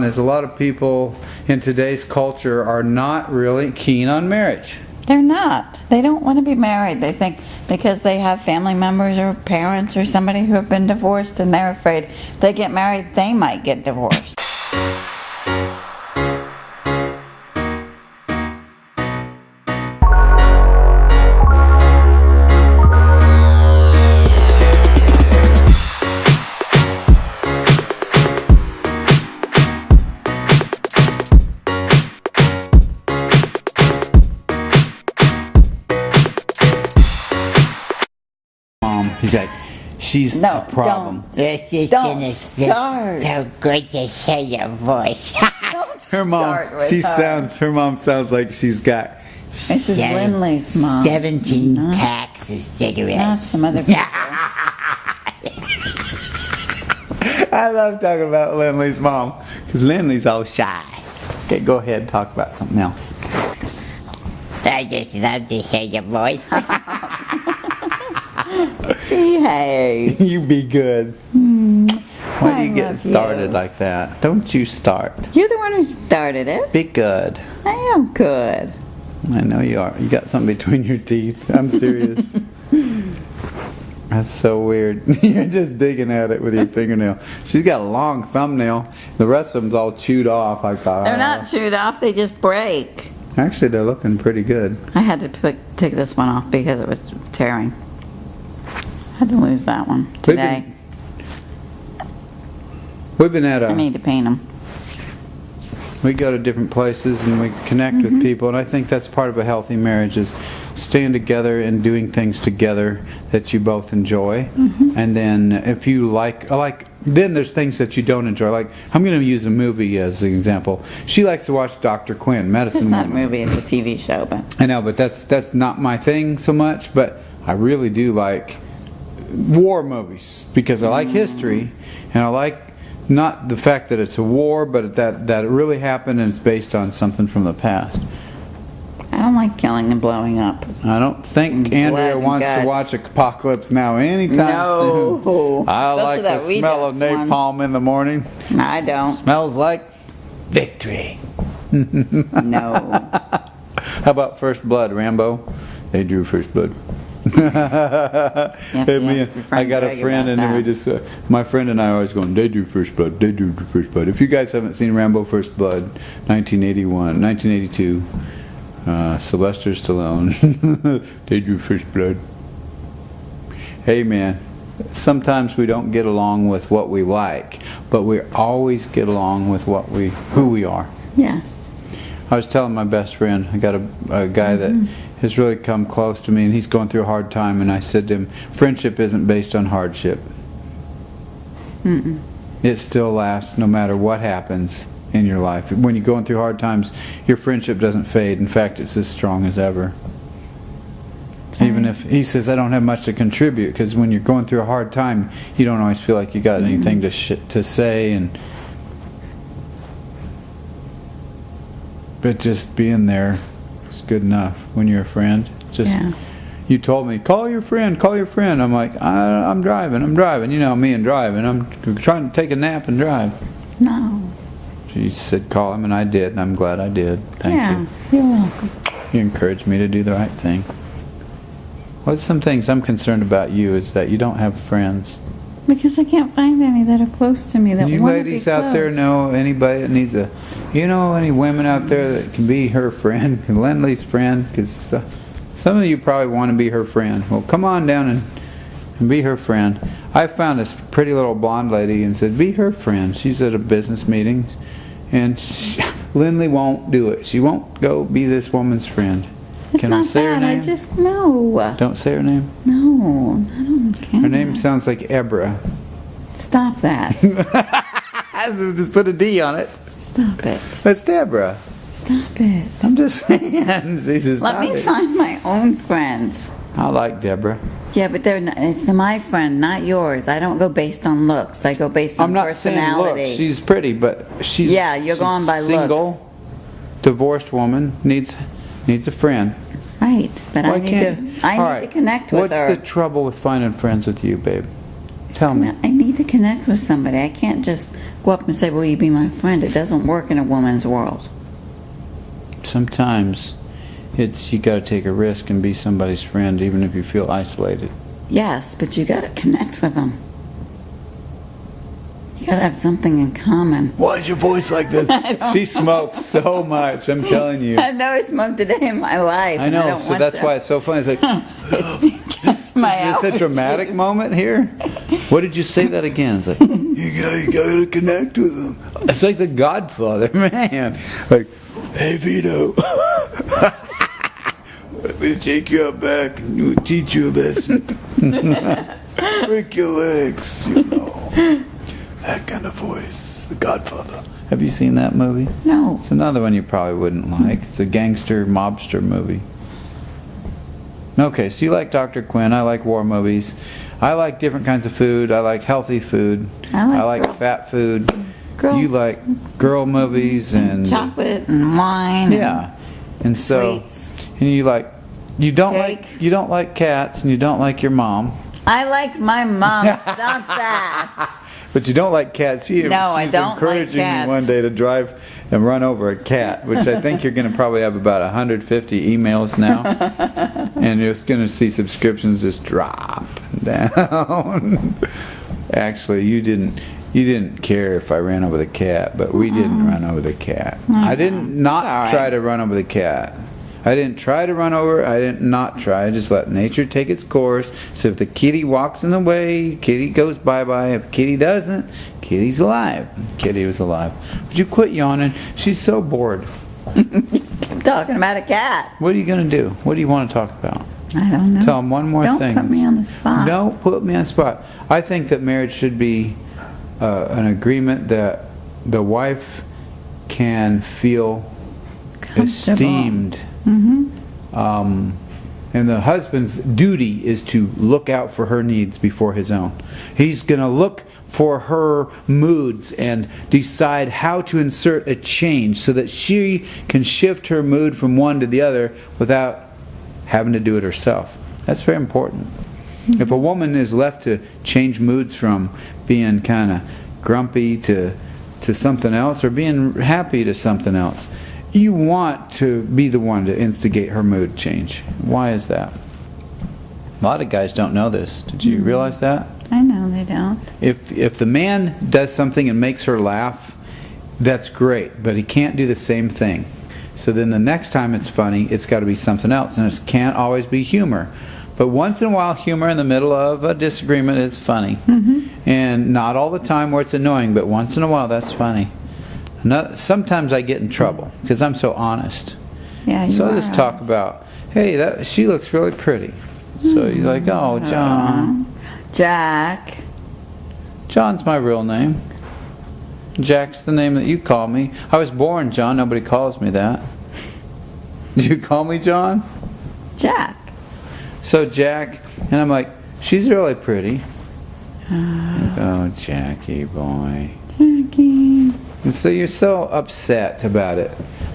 is a lot of people in today's culture are not really keen on marriage. They're not. They don't want to be married. They think because they have family members or parents or somebody who have been divorced, and they're afraid if they get married, they might get divorced. He's like, she's a problem. This is Don't gonna start. so good to hear your voice. Don't Her mom, start with her. her mom sounds like she's got. This is Lynley's mom. 17 packs of cigarettes. Not some other people. I love talking about Lynley's mom because Lynley's all shy. Okay, go ahead and talk about something else. I just love to hear your voice. Behave. You be good. Why do you get started like that? Don't you start. You're the one who started it. Be good. I am good. I know you are. You got something between your teeth. I'm serious. That's so weird. You're just digging at it with your fingernail. She's got a long thumbnail. The rest of them's all chewed off. I thought. They're not chewed off. They just break. Actually, they're looking pretty good. I had to take this one off because it was tearing. I had to lose that one today. We've been at I need to paint them. we go to different places and we connect with people, and I think that's part of a healthy marriage is staying together and doing things together that you both enjoy. And then if you like then there's things that you don't enjoy. Like, I'm going to use a movie as an example. She likes to watch Dr. Quinn, Medicine It's not a Woman. movie, it's a TV show, but I know, but that's not my thing so much, but I really do like war movies because I like history, and I like not the fact that it's a war, but that it really happened and it's based on something from the past. I don't like killing and blowing up. I don't think Andrea and wants guts. to watch Apocalypse Now anytime soon. I like the Especially that smell of Redux one. napalm in the morning. I don't. Smells like victory. No. How about First Blood, Rambo? They drew First Blood. I got a friend, and then we just my friend and I are always going, they do First Blood, they do First Blood. If you guys haven't seen Rambo First Blood, 1982, Sylvester Stallone, they do First Blood. Hey man, sometimes we don't get along with what we like, but we always get along with who we are. Yes. I was telling my best friend, I got a guy that has really come close to me, and he's going through a hard time, and I said to him, friendship isn't based on hardship. It still lasts no matter what happens in your life. When you're going through hard times, your friendship doesn't fade. In fact, it's as strong as ever. Even if he says, I don't have much to contribute, because when you're going through a hard time, you don't always feel like you got anything to say, but just being there is good enough when you're a friend. You told me, call your friend. I'm like, I'm driving. You know me and driving. I'm trying to take a nap and drive. No. She said call him, and I did, and I'm glad I did. Thank you. You're welcome. You encouraged me to do the right thing. What's some things I'm concerned about you is that you don't have friends. Because I can't find any that are close to me that You want to ladies be out there close. know anybody that needs any women out there that can be her friend, Lynley's friend? Because some of you probably want to be her friend. Well, come on down and be her friend. I found this pretty little blonde lady and said, be her friend. She's at a business meeting, and Lynley won't do it. She won't go be this woman's friend. It's Can not I say her that. name? I just, no. Don't say her name. No, I don't care. Her name sounds like Ebra. Stop that. Just put a D on it. Stop it. That's Deborah. Stop it. I'm just saying. She says, Let me find my own friends. I like Deborah. Yeah, but it's my friend, not yours. I don't go based on looks. I go based on I'm not personality. saying look. She's pretty, but she's you're going by single, looks. Divorced woman needs a friend. Right, but Why I need can't- to All right, connect with her. What's the trouble with finding friends with you, babe? Tell me. I need to connect with somebody. I can't just go up and say, will you be my friend? It doesn't work in a woman's world. Sometimes you got to take a risk and be somebody's friend, even if you feel isolated. Yes, but you got to connect with them. You got to have something in common. Why is your voice like this? She smokes so much, I'm telling you. I've never smoked a day in my life. I know, so that's why it's so funny. It's like, It's my is this a dramatic moment here? What did you say that again? It's like, you gotta connect with them. It's like The Godfather, man. Like, hey Vito, let me take you out back and teach you a lesson. Break your legs, you know. That kind of voice, The Godfather. Have you seen that movie? No. It's another one you probably wouldn't like. It's a gangster mobster movie. Okay, so you like Dr. Quinn. I like war movies. I like different kinds of food. I like healthy food. I like fat food. Girl. You like girl movies and chocolate and wine. yeah, and so sweets. and you don't Cake. like cats and you don't like your mom. I like my mom. Stop that. But you don't like cats. She's I don't like encouraging cats. me one day to drive and run over a cat, which I think you're going to probably have about 150 emails now, and you're just going to see subscriptions just drop down. Actually, you didn't care if I ran over the cat, but we didn't run over the cat. I didn't not try to run over the cat. I didn't try to run over. I didn't not try. I just let nature take its course. So if the kitty walks in the way, kitty goes bye-bye. If kitty doesn't, kitty's alive. Kitty was alive. Would you quit yawning? She's so bored. I'm talking about a cat. What are you going to do? What do you want to talk about? I don't know. Tell them one more thing. Don't put me on the spot. Don't put me on the spot. I think that marriage should be an agreement that the wife can feel esteemed. And the husband's duty is to look out for her needs before his own. He's going to look for her moods and decide how to insert a change so that she can shift her mood from one to the other without having to do it herself. That's very important. If a woman is left to change moods from being kind of grumpy to something else or being happy to something else, you want to be the one to instigate her mood change. Why is that? A lot of guys don't know this. Did you realize that? I know they don't. If the man does something and makes her laugh, that's great, but he can't do the same thing. So then the next time it's funny, it's got to be something else, and it can't always be humor. But once in a while, humor in the middle of a disagreement is funny. And not all the time where it's annoying, but once in a while, that's funny. Sometimes I get in trouble because I'm so honest. Yeah, you so I are just talk honest. about, hey, she looks really pretty. So you're like, oh, John. Jack. John's my real name. Jack's the name that you call me. I was born John. Nobody calls me that. Do you call me John? Jack. So Jack, and I'm like, she's really pretty. Like, oh, Jackie boy. Jackie. And so you're so upset about it.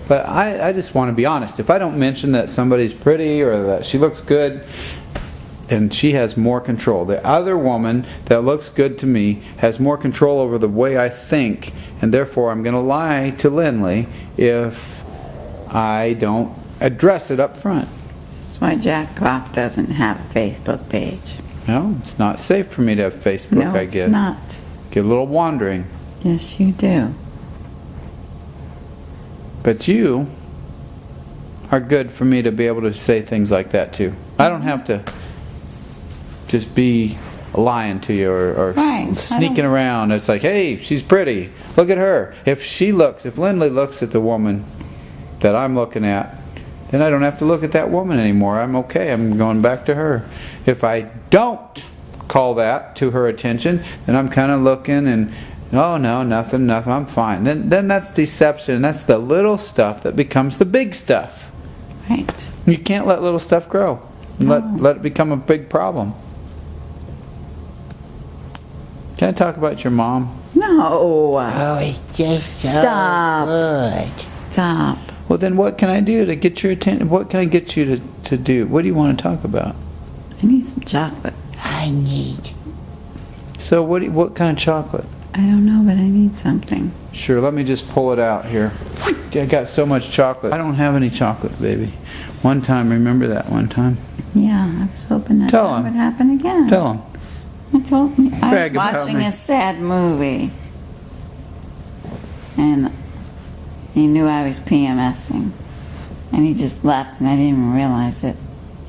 But I just want to be honest. If I don't mention that somebody's pretty or that she looks good, then she has more control. The other woman that looks good to me has more control over the way I think, and therefore I'm going to lie to Lynley if I don't address it up front. That's why Jack Kroft doesn't have a Facebook page. No, it's not safe for me to have Facebook, No, I guess. it's not. Get a little wandering. Yes, you do. But you are good for me to be able to say things like that too. I don't have to just be lying to you or Right. sneaking around. It's like, hey, she's pretty. Look at her. If Lynley looks at the woman that I'm looking at, then I don't have to look at that woman anymore. I'm okay. I'm going back to her. If I don't call that to her attention, then I'm kind of looking and, oh no, nothing, I'm fine. Then that's deception. That's the little stuff that becomes the big stuff. Right. You can't let little stuff grow. Let it become a big problem. Can I talk about your mom? No. Oh, it's just so Stop. good. Stop. Well, then what can I do to get your attention? What can I get you to do? What do you want to talk about? I need some chocolate. I need So what kind of chocolate? I don't know, but I need something. Sure, let me just pull it out here. I got so much chocolate. I don't have any chocolate, baby. One time, remember that one time? Yeah, I was hoping that Tell time him. would happen again. Tell him. I told me I Brag was about watching me. a sad movie, and he knew I was PMSing, and he just left, and I didn't even realize it.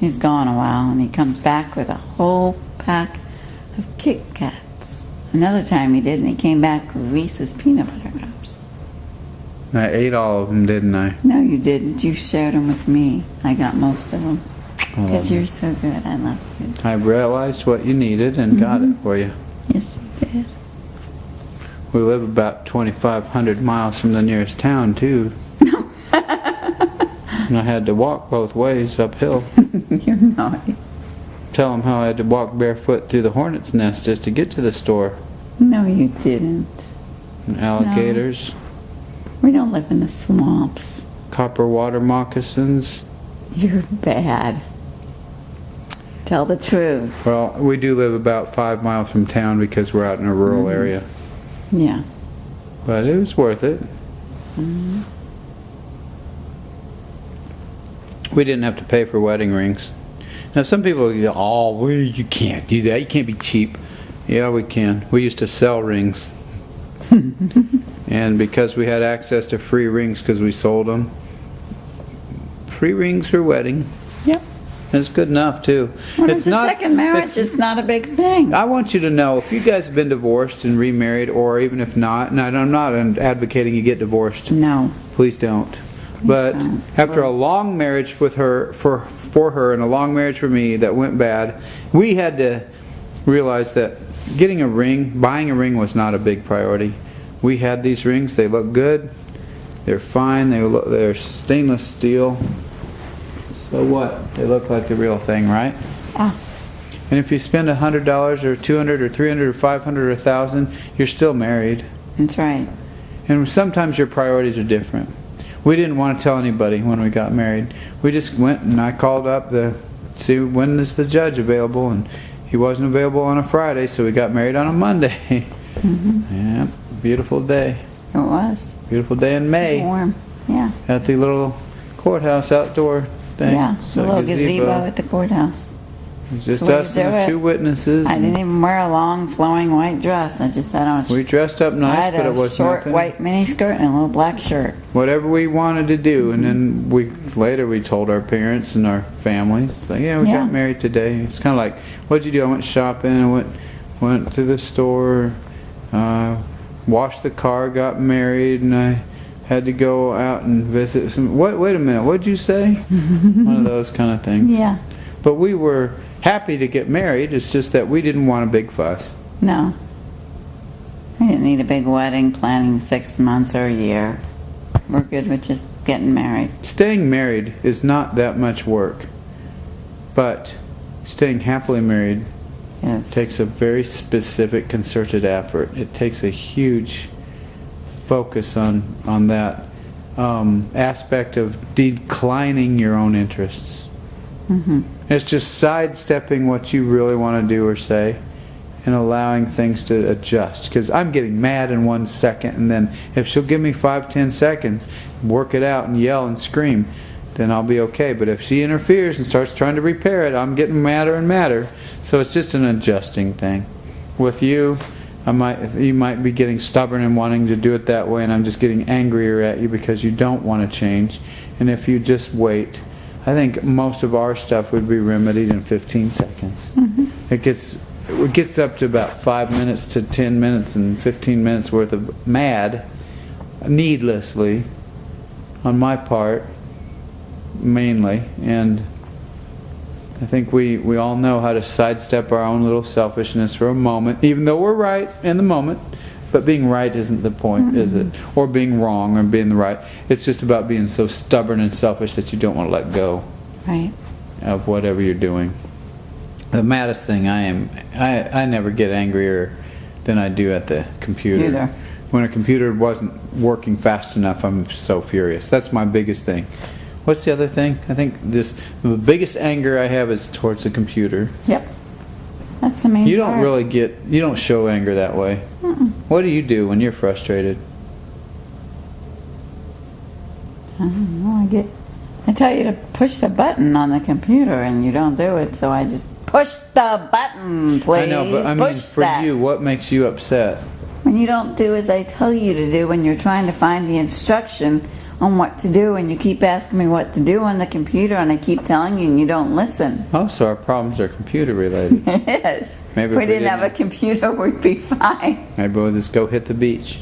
He was gone a while, and he comes back with a whole pack of Kit Kats. Another time he did, and he came back with Reese's peanut butter cups. I ate all of them, didn't I? No, you didn't. You shared them with me. I got most of them. Because you're so good. I love you. I realized what you needed and got it for you. Yes, you did. We live about 2,500 miles from the nearest town, too. No. And I had to walk both ways uphill. You're naughty. Tell them how I had to walk barefoot through the hornet's nest just to get to the store. No, you didn't. And alligators, We don't live in the swamps. copper water moccasins. You're bad. Tell the truth. Well, we do live about 5 miles from town because we're out in a rural area. Yeah. But it was worth it. We didn't have to pay for wedding rings. Now some people go, oh, well, you can't do that. You can't be cheap. Yeah, we can. We used to sell rings. And because we had access to free rings because we sold them, free rings for wedding. Yep. It's good enough too. When it's a second marriage, it's not a big thing. I want you to know, if you guys have been divorced and remarried, or even if not, and I'm not advocating you get divorced. No. Please don't. But don't. after a long marriage with her, for her, and a long marriage for me that went bad, we had to realize that getting a ring, buying a ring was not a big priority. We had these rings. They look good. They're fine. They're stainless steel. So what? They look like the real thing, right? Ah. And if you spend $100 or $200 or $300 or $500 or $1,000, you're still married. That's right. And sometimes your priorities are different. We didn't want to tell anybody when we got married. We just went and I called up to see when is the judge available, and he wasn't available on a Friday, so we got married on a Monday. Yeah, beautiful day. It was. Beautiful day in It was May warm. Yeah. at the little courthouse outdoor thing. Yeah. So The little gazebo at the courthouse. It's just That's the way us you do and the it. two witnesses. I didn't even wear a long flowing white dress. I just had on a We dressed up I nice, had but a it was short nothing. white mini skirt and a little black shirt. Whatever we wanted to do, and then later we told our parents and our families. It's like, yeah, we Yeah. got married today. It's kind of like, what'd you do? I went shopping. I went to the store, washed the car, got married, and I had to go out and visit some. Wait a minute, what'd you say? One of those kind of things. Yeah. But we were happy to get married. It's just that we didn't want a big fuss. No. I didn't need a big wedding planning 6 months or a year. We're good with just getting married. Staying married is not that much work, but staying happily married Yes. takes a very specific, concerted effort. It takes a huge focus on that aspect of declining your own interests. It's just sidestepping what you really want to do or say and allowing things to adjust. Because I'm getting mad in 1 second, and then if she'll give me 5-10 seconds, work it out and yell and scream, then I'll be okay. But if she interferes and starts trying to repair it, I'm getting madder and madder. So it's just an adjusting thing. With you, you might be getting stubborn and wanting to do it that way, and I'm just getting angrier at you because you don't want to change. And if you just wait, I think most of our stuff would be remedied in 15 seconds. It gets up to about 5 minutes to 10 minutes and 15 minutes worth of mad, needlessly, on my part, mainly. And I think we all know how to sidestep our own little selfishness for a moment, even though we're right in the moment. But being right isn't the point, is it? Or being wrong or being right. It's just about being so stubborn and selfish that you don't want to let go Right. of whatever you're doing. The maddest thing I never get angrier than I do at the computer. Neither. When a computer wasn't working fast enough, I'm so furious. That's my biggest thing. What's the other thing? I think the biggest anger I have is towards the computer. Yep. That's That's the main You don't part. really you don't show anger that way. What do you do when you're frustrated? I don't know. I tell you to push the button on the computer, and you don't do it, so I just push the button, please. I know, but I mean, push for that. you, what makes you upset? When you don't do as I tell you to do, when you're trying to find the instruction on what to do, and you keep asking me what to do on the computer, and I keep telling you, and you don't listen. Oh, so our problems are computer related. It is. Maybe if we didn't have a computer, we'd be fine. Maybe we'll just go hit the beach.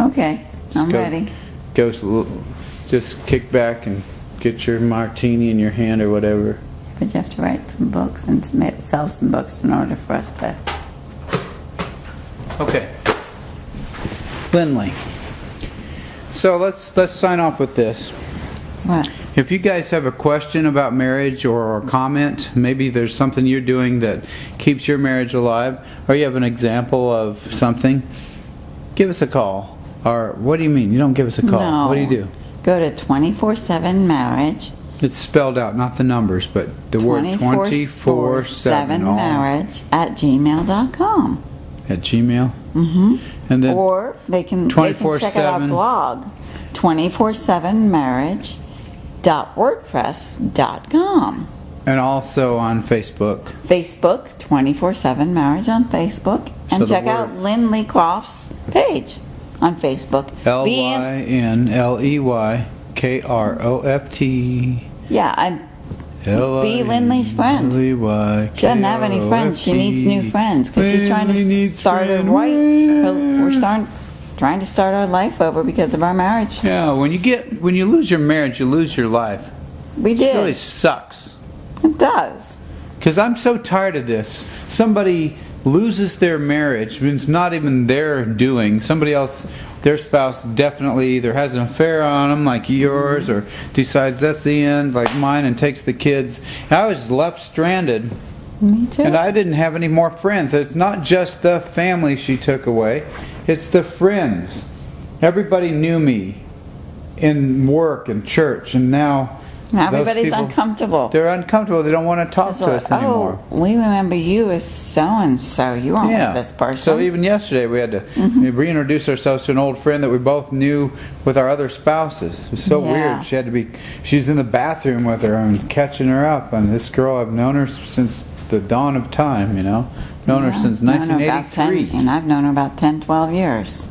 Okay, I'm ready. Just kick back and get your martini in your hand or whatever. But you have to write some books and sell some books in order for us to... Okay. Lynley. So let's sign off with this. What? If you guys have a question about marriage or a comment, maybe there's something you're doing that keeps your marriage alive, or you have an example of something, give us a call. Or what do you mean? You don't give us a call. No. What do you do? Go to 24/7Marriage. It's spelled out, not the numbers, but the word 24/7 marriage at gmail.com. At Gmail? Mm-hmm. And then Or they can check out our blog, 247marriage.wordpress.com. And also on Facebook. Facebook, 24/7Marriage on Facebook. And So the check out Lynley Kroft's page on Facebook. LYNLEYKROFT. Yeah, be Lynley's friend. She doesn't have any friends. She needs new friends because she's trying to start her life. We're trying to start our life over because of our marriage. Yeah, when you lose your marriage, you lose your life. We It did. really sucks. It does. Because I'm so tired of this. Somebody loses their marriage, it's not even their doing. Somebody else, their spouse definitely either has an affair on them like yours, or decides that's the end like mine and takes the kids. I was left stranded. Me too. And I didn't have any more friends. It's not just the family she took away. It's the friends. Everybody knew me in work and church, and now everybody's those people, uncomfortable. They're uncomfortable. They don't want to talk to us anymore. Oh, we remember you as so-and-so. You weren't with this person. So even yesterday we had to reintroduce ourselves to an old friend that we both knew with our other spouses. It was so weird. She's in the bathroom with her and catching her up. And this girl, I've known her since the dawn of time, Known her since 1983. And I've known her about 10, 12 years.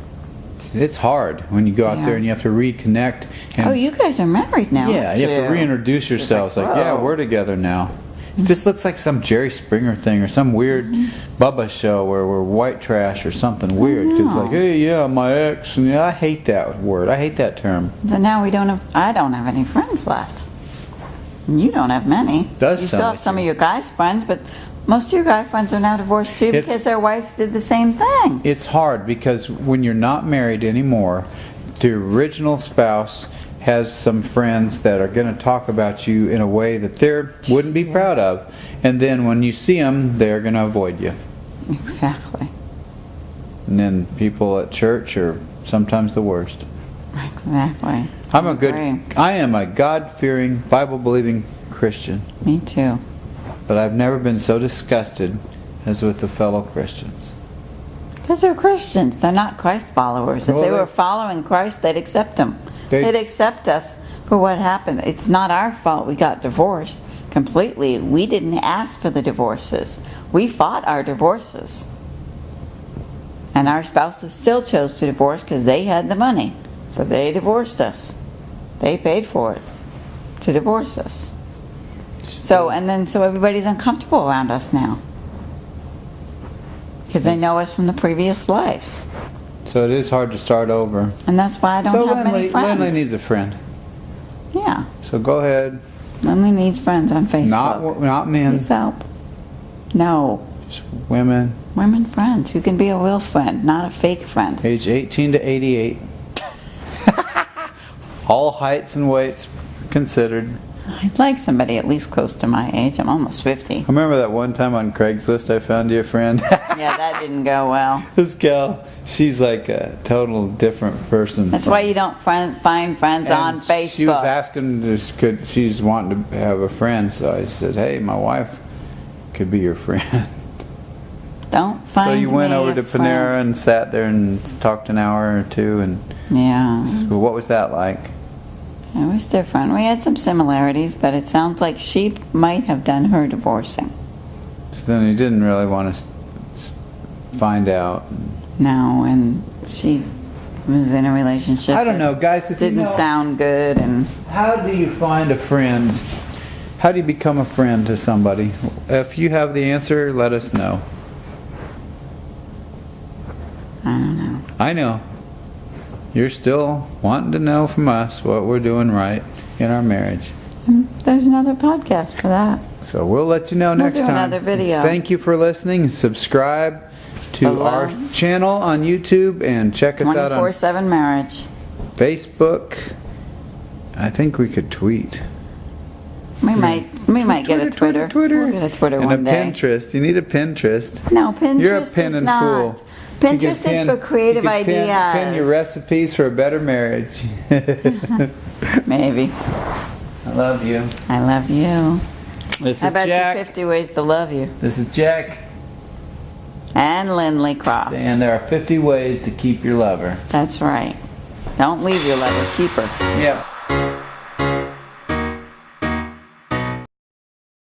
It's hard when you go out there and you have to reconnect. And you guys are married now. Yeah, you have to reintroduce yourselves. Like, we're together now. It just looks like some Jerry Springer thing or some weird Bubba show where we're white trash or something weird. Because like, hey, my ex. And I hate that word. I hate that term. So now I don't have any friends left. You don't have many. You still have some of your guys' friends, but most of your guy friends are now divorced too because their wives did the same thing. It's hard because when you're not married anymore, the original spouse has some friends that are going to talk about you in a way that they wouldn't be proud of. And then when you see them, they're going to avoid you. Exactly. And then people at church are sometimes the worst. Exactly. I am a God-fearing, Bible-believing Christian. Me too. But I've never been so disgusted as with the fellow Christians. Because they're Christians. They're not Christ followers. If they were following Christ, they'd accept Him. They'd accept us for what happened. It's not our fault we got divorced completely. We didn't ask for the divorces. We fought our divorces. And our spouses still chose to divorce because they had the money. So they divorced us. They paid for it to divorce us. So everybody's uncomfortable around us now. Because they know us from the previous lives. So it is hard to start over. And that's why I don't have many friends. Lynley needs a friend. Yeah. So go ahead. Lynley needs friends on Facebook. Not men. Please help. No. Just women. Women friends who can be a real friend, not a fake friend. Age 18 to 88. All heights and weights considered. I'd like somebody at least close to my age. I'm almost 50. I remember that one time on Craigslist I found you a friend. Yeah, that didn't go well. This gal, she's like a total different person. That's why you don't find friends on Facebook. She was asking, she's wanting to have a friend, so I said, hey, my wife could be your friend. Don't find So you went me over a to friend. Panera and sat there and talked an hour or two, and Yeah, so what was that like? it was different. We had some similarities, but it sounds like she might have done her divorcing. So then you didn't really want to find out. No, and she was in a relationship. I don't know, guys. If you Didn't know, sound good, and how do you find a friend? How do you become a friend to somebody? If you have the answer, let us know. I don't know. I know. You're still wanting to know from us what we're doing right in our marriage. There's another podcast for that. So we'll let you know We'll next do time. another video. Thank you for listening. Subscribe to Below. our channel on YouTube and check us out on 24/7 Marriage. Facebook. I think we could tweet. We might get a Twitter. We'll get a Twitter and one a day. Pinterest. You need a Pinterest. No, Pinterest You're a pin is and not. fool. Pinterest You is could for creative you could ideas. Pin your recipes for a better marriage. Maybe. I love you. I love you. This How is about Jack. your 50 ways to love you? This is Jack. And Lynley Kroft. And there are 50 ways to keep your lover. That's right. Don't leave your lover, keep her. Yep.